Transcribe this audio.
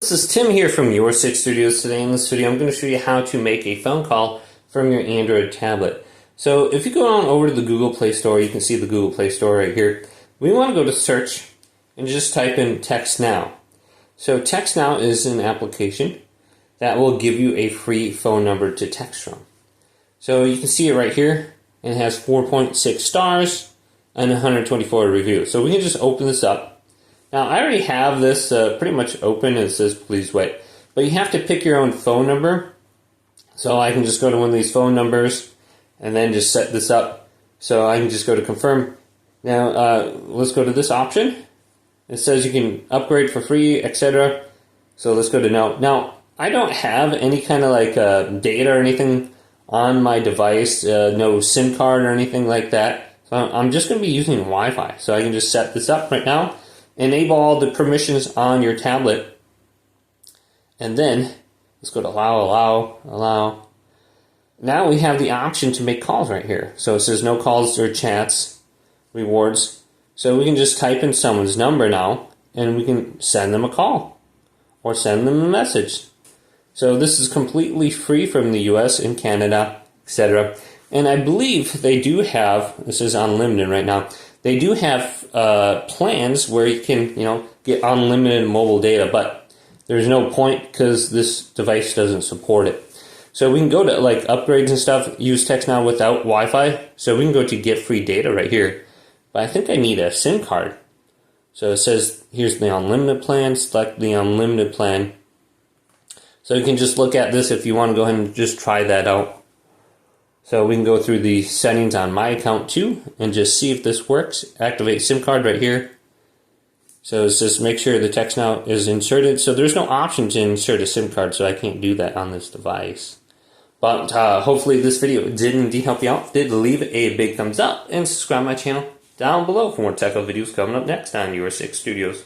This is Tim here from Your Six Studios. Today in this video I'm going to show you how to make a phone call from your Android tablet. So if you go on over to the Google Play Store, you can see the Google Play Store right here. We want to go to search and just type in TextNow. So TextNow is an application that will give you a free phone number to text from. So you can see it right here, and it has 4.6 stars and 124 reviews. So we can just open this up. Now, I already have this pretty much open, and it says please wait. But you have to pick your own phone number. So I can just go to one of these phone numbers and then just set this up. So I can just go to confirm. Now, let's go to this option. It says you can upgrade for free, etc. So let's go to no. Now, I don't have any kind of like data or anything on my device, no SIM card or anything like that. So I'm just going to be using Wi-Fi. So I can just set this up right now. Enable all the permissions on your tablet, and then let's go to allow. Now we have the option to make calls right here. So it says no calls or chats, rewards. So we can just type in someone's number now, and we can send them a call or send them a message. So this is completely free from the US and Canada, etc. And I believe they do have, this is unlimited right now, they do have plans where you can, get unlimited mobile data, but there's no point because this device doesn't support it. So we can go to like upgrades and stuff, use TextNow without Wi-Fi. So we can go to get free data right here. But I think I need a SIM card. So it says here's the unlimited plan, select the unlimited plan. So you can just look at this if you want to go ahead and just try that out. So we can go through the settings on my account too and just see if this works. Activate SIM card right here. So it's just make sure the TextNow is inserted. So there's no option to insert a SIM card, so I can't do that on this device. But hopefully this video did indeed help you out. Did leave a big thumbs up and subscribe to my channel down below for more tech videos coming up next on Your Six Studios.